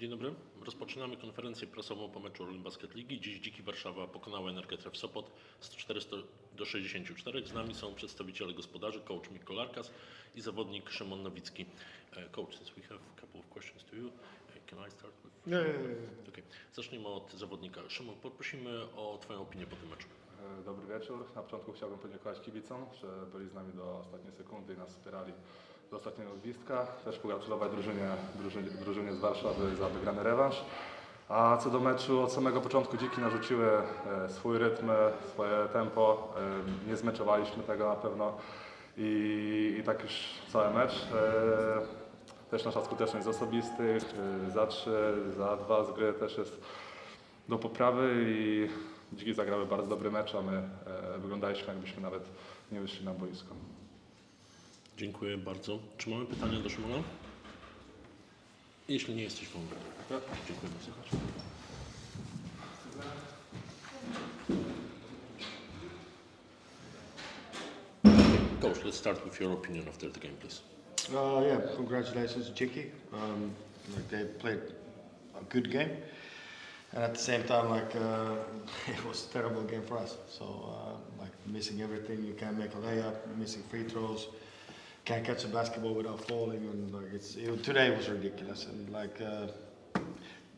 Dzień dobry. Rozpoczynamy konferencję prasową po meczu Orlen Basket Ligi. Dziś Dziki Warszawa pokonała Energę Trefl Sopot 104-64. Z nami są przedstawiciele gospodarzy, coach Mikko Larkas i zawodnik Szymon Nowicki. Coach, since we have a couple of questions to you, can I start with... Okay. Zaczniemy od zawodnika. Szymon, poprosimy o Twoją opinię po tym meczu. Dobry wieczór. Na początku chciałbym podziękować kibicom, że byli z nami do ostatniej sekundy i nas wspierali do ostatniego gwizdka. Też pogratulować drużynie z Warszawy za wygrany rewanż. A co do meczu, od samego początku Dziki narzuciły swój rytm, swoje tempo. Nie zmeczowaliśmy tego na pewno i tak już cały mecz. Też nasza skuteczność z osobistych, za 3, za 2 z gry też jest do poprawy i Dziki zagrały bardzo dobry mecz, a my wyglądaliśmy, jakbyśmy nawet nie wyszli na boisko. Dziękuję bardzo. Czy mamy pytania do Szymona? Jeśli nie jesteś wolny. Dziękuję bardzo. Coach, let's start with your opinion after the game, please. Yeah, congratulations, Dziki. They played a good game, and at the same time, it was a terrible game for us. So, missing everything, you can't make a layup, missing free throws, can't catch a basketball without falling, and today was ridiculous. And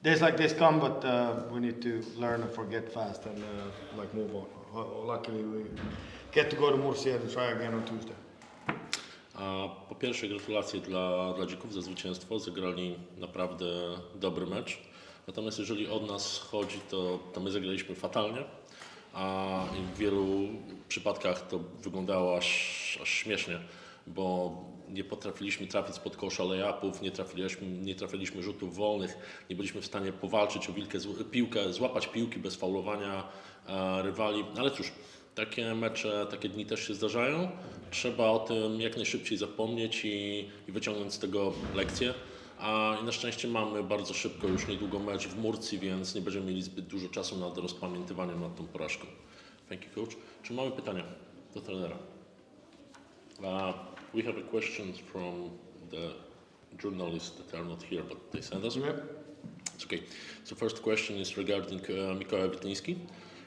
days like this come, but we need to learn and forget fast and move on. Luckily, we get to go to Murcia and try again on Tuesday. Po pierwsze gratulacje dla Dzików za zwycięstwo, zagrali naprawdę dobry mecz. Natomiast jeżeli od nas chodzi, to my zagraliśmy fatalnie, a w wielu przypadkach to wyglądało aż śmiesznie, bo nie potrafiliśmy trafić spod kosza lay-upów, nie trafiliśmy rzutów wolnych, nie byliśmy w stanie powalczyć o piłkę, złapać piłki bez faulowania rywali, ale cóż, takie mecze, takie dni też się zdarzają. Trzeba o tym jak najszybciej zapomnieć i wyciągnąć z tego lekcje. I na szczęście mamy bardzo szybko, już niedługo mecz w Murcji, więc nie będziemy mieli zbyt dużo czasu nad rozpamiętywaniem nad tą porażką. Thank you, coach. Czy mamy pytania do trenera? We have a questions from the journalists that are not here, but they send us. Yeah. It's okay. So first question is regarding Mikołaj Witliński.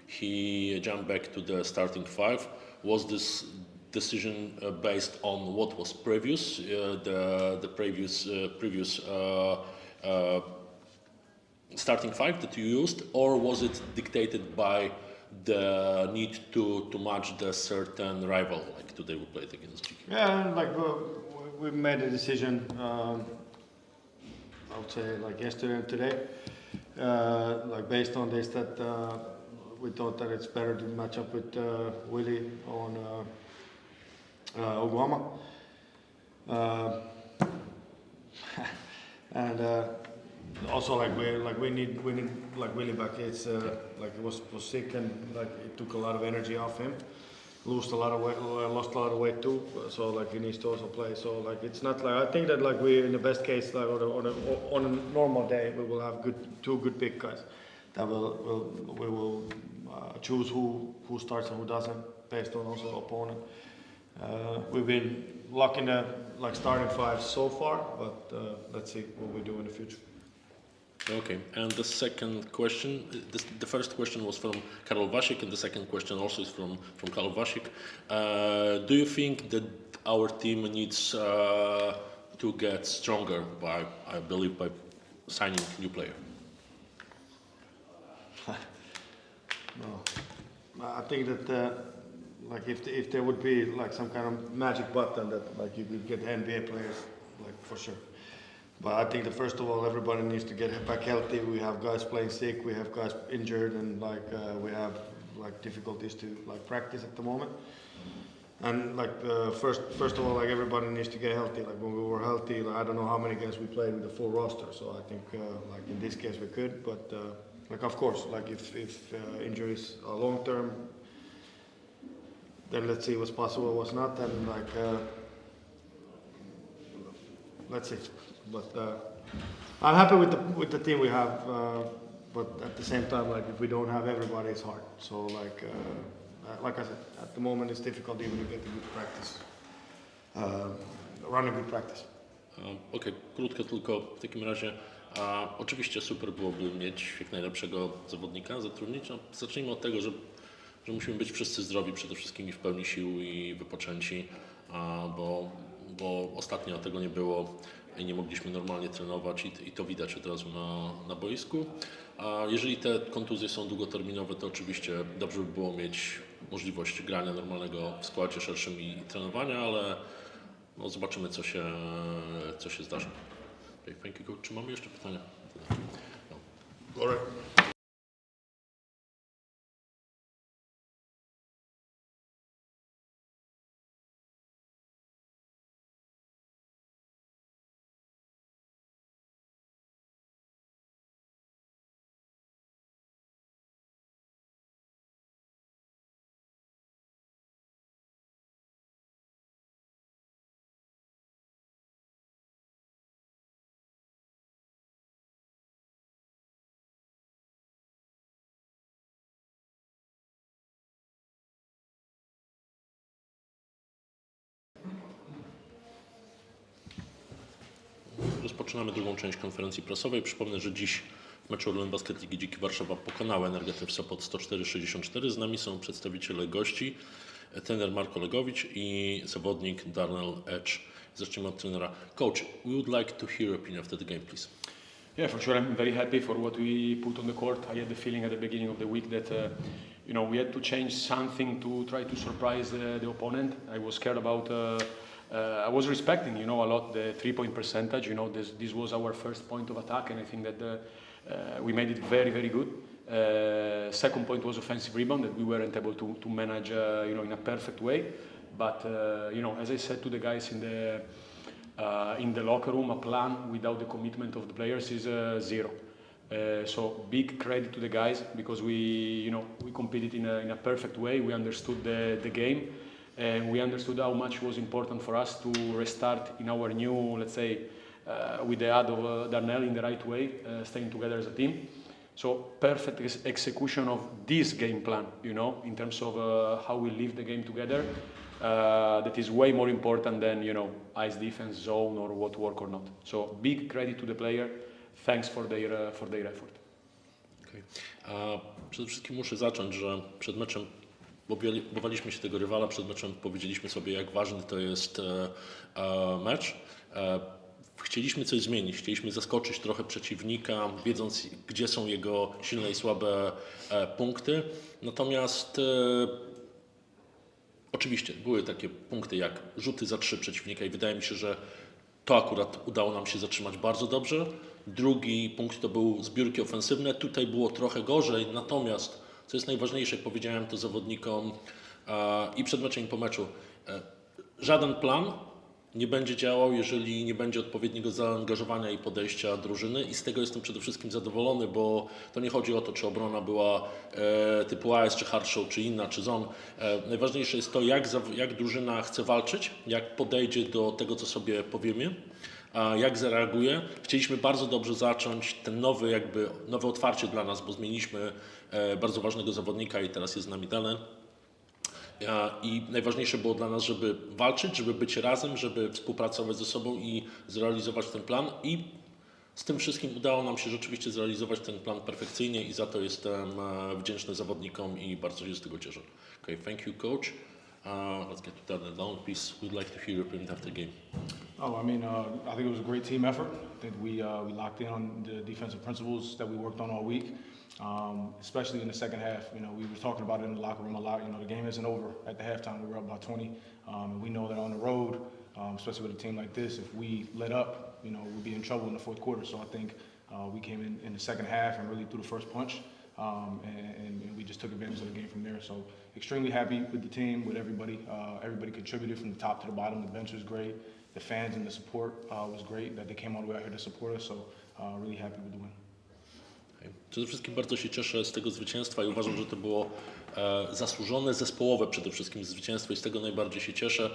He jumped back to the starting five. Was this decision based on what was previous, the previous starting five that you used, or was it dictated by the need to match the certain rival, like today we played against Dziki? Yeah, we made a decision. I would say yesterday and today, based on this that. We thought that it's better to match up with Willie on Oguama, and also we need Willie back. It's he was sick and it took a lot of energy off him. Lost a lot of weight too. So he needs to also play. So it's not I think that we in the best case on a normal day we will have two good big guys. That we will choose who starts and who doesn't based on also opponent. We've been lucky in the starting five so far, but let's see what we do in the future. Okay, and the second question, the first question was from Karol Wasik, and the second question also is from Karol Wasik. Do you think that our team needs to get stronger by signing new player? No, I think that if there would be some kind of magic button that you could get NBA players for sure. But I think that first of all everybody needs to get back healthy. We have guys playing sick, we have guys injured, and we have difficulties to practice at the moment. And first of all everybody needs to get healthy. When we were healthy, I don't know how many games we played with the full roster. So I think in this case we could, but. Of course, if injuries are long term, then let's see what's possible, what's not, and let's see. But I'm happy with the team we have, but at the same time, if we don't have everybody, it's hard. So I said, at the moment it's difficult even to get a good practice, run a good practice. Okej, krótko tylko w takim razie. A oczywiście super byłoby mieć jak najlepszego zawodnika, zatrudnić. No, zacznijmy od tego, że musimy być wszyscy zdrowi, przede wszystkim i w pełni sił i wypoczęci, bo ostatnio tego nie było i nie mogliśmy normalnie trenować i to widać od razu na boisku. A jeżeli te kontuzje są długoterminowe, to oczywiście dobrze by było mieć możliwość grania normalnego w składzie szerszym i trenowania, ale no, zobaczymy co się zdarzy. Okay, thank you, coach. Czy mamy jeszcze pytania? No. Rozpoczynamy drugą część konferencji prasowej. Przypomnę, że dziś w meczu Orlen Basket Ligi Dziki Warszawa pokonała Energa Trefl Sopot 104-64. Z nami są przedstawiciele gości, trener Marko Legowicz i zawodnik Darnell Edge. Zacznijmy od trenera. Coach, we would like to hear your opinion after the game, please. Yeah, for sure. I'm very happy for what we put on the court. I had the feeling at the beginning of the week that we had to change something to try to surprise the opponent. I was scared about. I was respecting, a lot the 3-point percentage. This was our first point of attack, and I think that we made it very, very good. Second point was offensive rebound that we weren't able to manage, in a perfect way. But as I said to the guys in the locker room, a plan without the commitment of the players is zero. So big credit to the guys because we competed in a perfect way. We understood the game. And we understood how much was important for us to restart in our new, let's say, with the add of Darnell in the right way, staying together as a team. So perfect execution of this game plan, in terms of how we live the game together. That is way more important than, ice defense, zone, or what work or not. So big credit to the player. Thanks for their effort. Okay. Przede wszystkim muszę zacząć, że przed meczem bowaliśmy się tego rywala, przed meczem powiedzieliśmy sobie, jak ważny to jest mecz. Chcieliśmy coś zmienić, chcieliśmy zaskoczyć trochę przeciwnika, wiedząc, gdzie są jego silne i słabe punkty. Natomiast oczywiście były takie punkty jak rzuty za 3 przeciwnika i wydaje mi się, że to akurat udało nam się zatrzymać bardzo dobrze. Drugi punkt to był zbiórki ofensywne, tutaj było trochę gorzej, natomiast co jest najważniejsze, powiedziałem to zawodnikom i przed meczem i po meczu, żaden plan nie będzie działał, jeżeli nie będzie odpowiedniego zaangażowania i podejścia drużyny i z tego jestem przede wszystkim zadowolony, bo to nie chodzi o to, czy obrona była typu AS, czy hard show, czy inna, czy zone. Najważniejsze jest to, jak drużyna chce walczyć, jak podejdzie do tego, co sobie powiemy, jak zareaguje. Chcieliśmy bardzo dobrze zacząć ten nowe otwarcie dla nas, bo zmieniliśmy bardzo ważnego zawodnika i teraz jest z nami Dalen. I najważniejsze było dla nas, żeby walczyć, żeby być razem, żeby współpracować ze sobą i zrealizować ten plan. I z tym wszystkim udało nam się rzeczywiście zrealizować ten plan perfekcyjnie i za to jestem wdzięczny zawodnikom i bardzo się z tego cieszę. Okay, thank you, coach. Let's get to that down, please. We'd like to hear your opinion after the game. I think it was a great team effort. I think we locked in on the defensive principles that we worked on all week, especially in the second half. We were talking about it in the locker room a lot. The game isn't over at the halftime. We were up by 20, and we know that on the road, especially with a team like this, if we let up, we'd be in trouble in the fourth quarter. So I think we came in the second half and really threw the first punch. And we just took advantage of the game from there. So extremely happy with the team, with everybody. Everybody contributed from the top to the bottom. The bench was great. The fans and the support was great that they came all the way out here to support us. So really happy with the win. Przede wszystkim bardzo się cieszę z tego zwycięstwa i uważam, że to było zasłużone, zespołowe przede wszystkim zwycięstwo i z tego najbardziej się cieszę,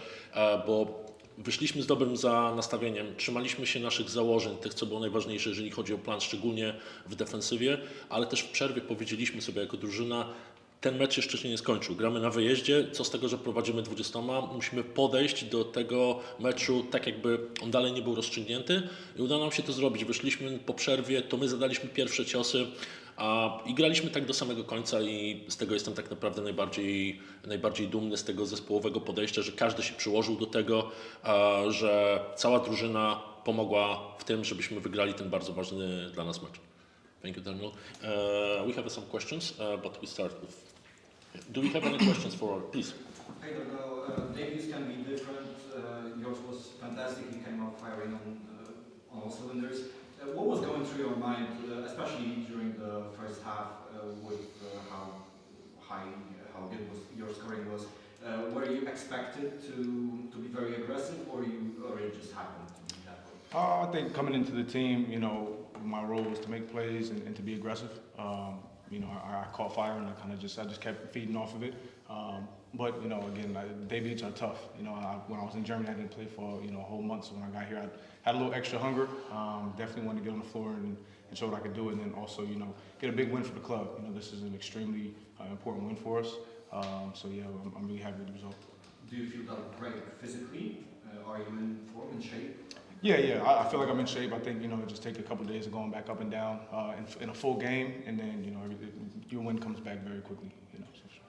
bo wyszliśmy z dobrym nastawieniem, trzymaliśmy się naszych założeń, tych co było najważniejsze, jeżeli chodzi o plan, szczególnie w defensywie, ale też w przerwie powiedzieliśmy sobie jako drużyna, ten mecz jeszcze się nie skończył. Gramy na wyjeździe, co z tego, że prowadzimy 20. Musimy podejść do tego meczu tak, jakby on dalej nie był rozstrzygnięty i udało nam się to zrobić. Wyszliśmy po przerwie, to my zadaliśmy pierwsze ciosy i graliśmy tak do samego końca i z tego jestem tak naprawdę najbardziej dumny, z tego zespołowego podejścia, że każdy się przyłożył do tego, że cała drużyna pomogła w tym, żebyśmy wygrali ten bardzo ważny dla nas mecz. Thank you, Daniel. We have some questions, but we start with... Do we have any questions for... Please. Hey, debuts can be different. Yours was fantastic. You came out firing on all cylinders. What was going through your mind, especially during the first half, with how good your scoring was? Were you expected to be very aggressive, or it just happened to be that way? I think coming into the team, you know, my role was to make plays and to be aggressive. You know, I caught fire and I just kept feeding off of it. But you know, again, debuts are tough. You know, when I was in Germany, I didn't play for a whole month. So when I got here, I had a little extra hunger. Definitely wanted to get on the floor and show what I could do, and then also, you know, get a big win for the club. You know, this is an extremely important win for us. So yeah, I'm really happy with the result. Do you feel that great physically? Are you in form, in shape? Yeah, I feel like I'm in shape. I think, you know, it just take a couple of days of going back up and down in a full game, and then, you know, your win comes back very quickly, you know. So sure.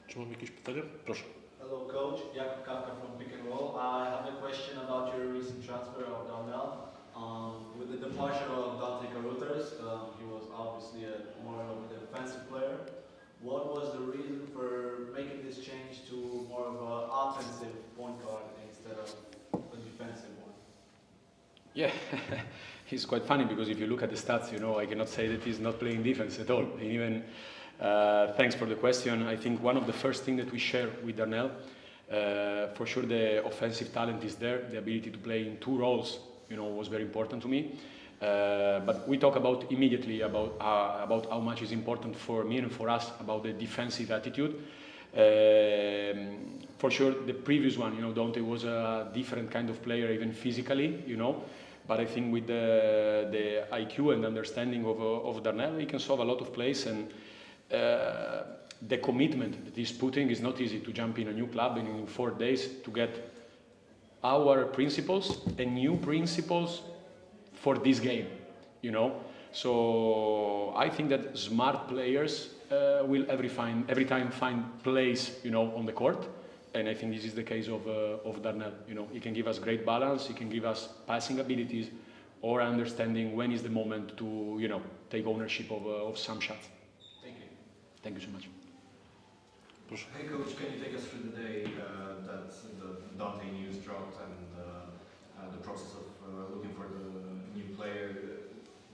Czy mam jakieś pytania? Proszę. Hello, coach. Jakub Kafka from Pick and Roll. I have a question about your recent transfer of Donnell. With the departure of Dante Caruthers, he was obviously more of a defensive player. What was the reason for making this change to more of an offensive point guard instead of a defensive one? Yeah, he's quite funny because if you look at the stats, you know, I cannot say that he's not playing defense at all. And even, thanks for the question. I think one of the first things that we share with Darnell, for sure the offensive talent is there. The ability to play in two roles, you know, was very important to me. But we talk about immediately about how much is important for me and for us about the defensive attitude. For sure, the previous one, you know, Dante was a different kind of player, even physically, you know. But I think with the IQ and understanding of Darnell, he can solve a lot of plays, and the commitment that he's putting is not easy to jump in a new club and in 4 days to get our principles and new principles for this game, you know. So I think that smart players will every time find place, you know, on the court. And I think this is the case of Darnell. You know, he can give us great balance. He can give us passing abilities, or understanding when is the moment to, you know, take ownership of some shots. Thank you. Thank you so much. Hey coach, can you take us through the day that the Dante news dropped and the process of looking for the new player?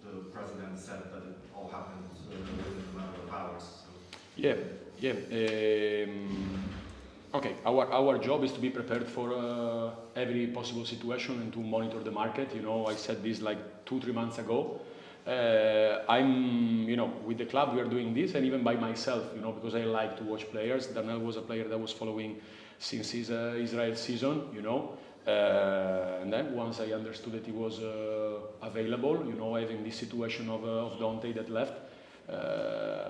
The president said that it all happened within a matter of hours. So. Yeah. Okay, our job is to be prepared for every possible situation and to monitor the market. You know, I said this like 2-3 months ago. I'm, you know, with the club we are doing this, and even by myself, you know, because I like to watch players. Darnell was a player that was following since his Israel season, you know. And then once I understood that he was available, you know, having this situation of Dante that left,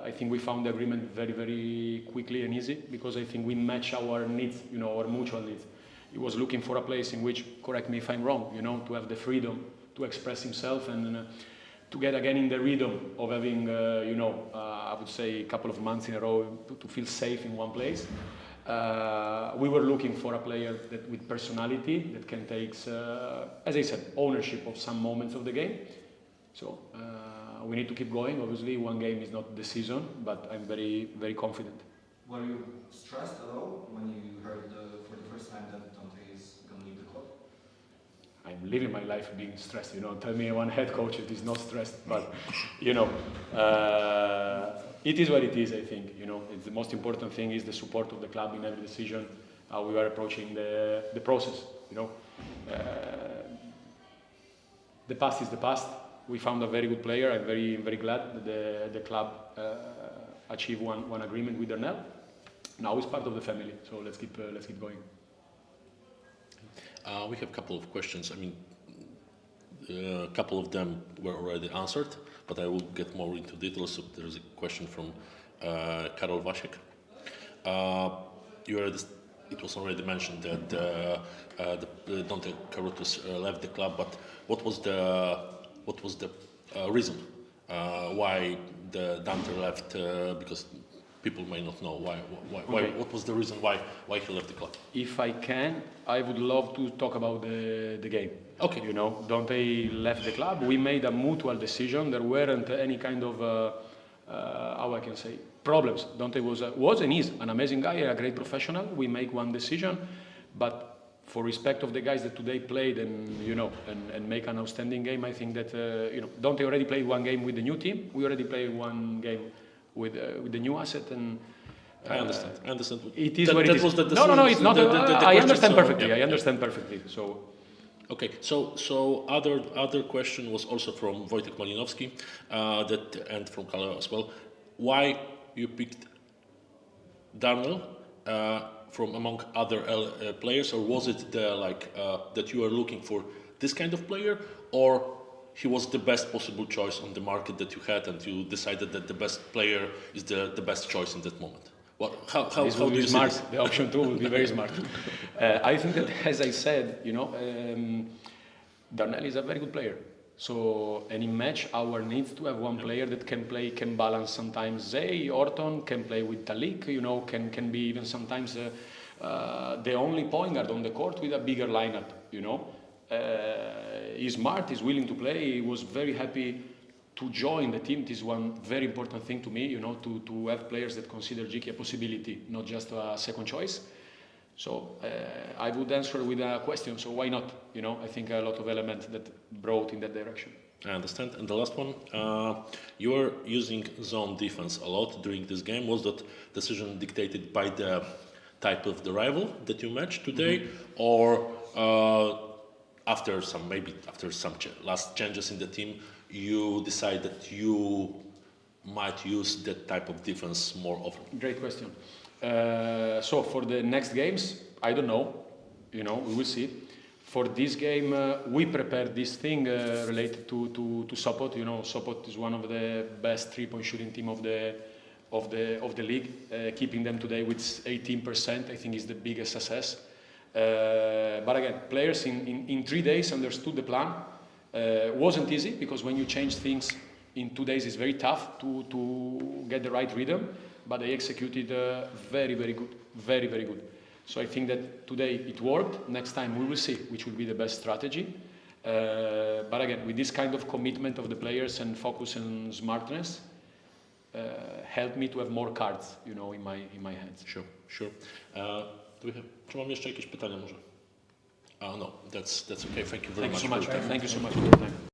I think we found the agreement very, very quickly and easy, because I think we match our needs, you know, our mutual needs. He was looking for a place in which, correct me if I'm wrong, you know, to have the freedom to express himself and to get again in the rhythm of having, you know, I would say a couple of months in a row to feel safe in one place. We were looking for a player that with personality that can take, as I said, ownership of some moments of the game. So we need to keep going. Obviously, one game is not the season, but I'm very, very confident. Were you stressed at all when you heard for the first time that Dante is going to leave the club? I'm living my life being stressed, you know. Tell me one head coach that is not stressed, but, you know, it is what it is, I think, you know. It's the most important thing is the support of the club in every decision, how we are approaching the process, you know. The past is the past. We found a very good player. I'm very, very glad that the club achieved one agreement with Darnell. Now he's part of the family, so let's keep going. We have a couple of questions. I mean, a couple of them were already answered, but I will get more into details. So there is a question from Karol Wasiek. It was already mentioned that Dante Caruthers left the club, but what was the reason why the Dante left? Because people may not know why. Okay. What was the reason why he left the club? If I can, I would love to talk about the game. Okay. You know, Dante left the club. We made a mutual decision. There weren't any kind of, how I can say, problems. Dante was and is an amazing guy, a great professional. We make one decision, but for respect of the guys that today played and make an outstanding game, I think that Dante already played one game with the new team. We already played one game with the new asset, and I understand. it is what it is. Was the No, it's not. the I question, understand so, perfectly. yeah, I understand perfectly. So. Okay, so other question was also from Wojtek Malinowski, and from Kala as well. Why you picked Darnell from among other players, or was it that you were looking for this kind of player, or he was the best possible choice on the market that you had, and you decided that the best player is the best choice in that moment? How This do would you be see smart. this? The option 2 would be very smart. I think that, as I said, Darnell is a very good player. So any match, our needs to have one player that can balance sometimes Zay, Orton, can play with Talik, can be even sometimes the only point guard on the court with a bigger lineup, He's smart, he's willing to play, he was very happy to join the team. This is one very important thing to me, to have players that consider Dziki a possibility, not just a second choice. So I would answer with a question, so why not? I think a lot of elements that brought in that direction. I understand. And the last one, you were using zone defense a lot during this game. Was that decision dictated by the type of the rival that you matched today, or after some last changes in the team, you decide that you might use that type of defense more often? Great question. So for the next games, I don't know. We will see. For this game, we prepared this thing related to Sopot. Sopot is one of the best three-point shooting team of the league. Keeping them today with 18%, I think, is the biggest success. But again, players in 3 days understood the plan. Wasn't easy, because when you change things in 2 days, it's very tough to get the right rhythm. But they executed very, very good, very, very good. So I think that today it worked. Next time we will see which will be the best strategy. But again, with this kind of commitment of the players and focus and smartness, helped me to have more cards, in my hands. Sure. Czy mam jeszcze jakieś pytania może? No, that's okay. Thank you very much. Thank you so much for your time.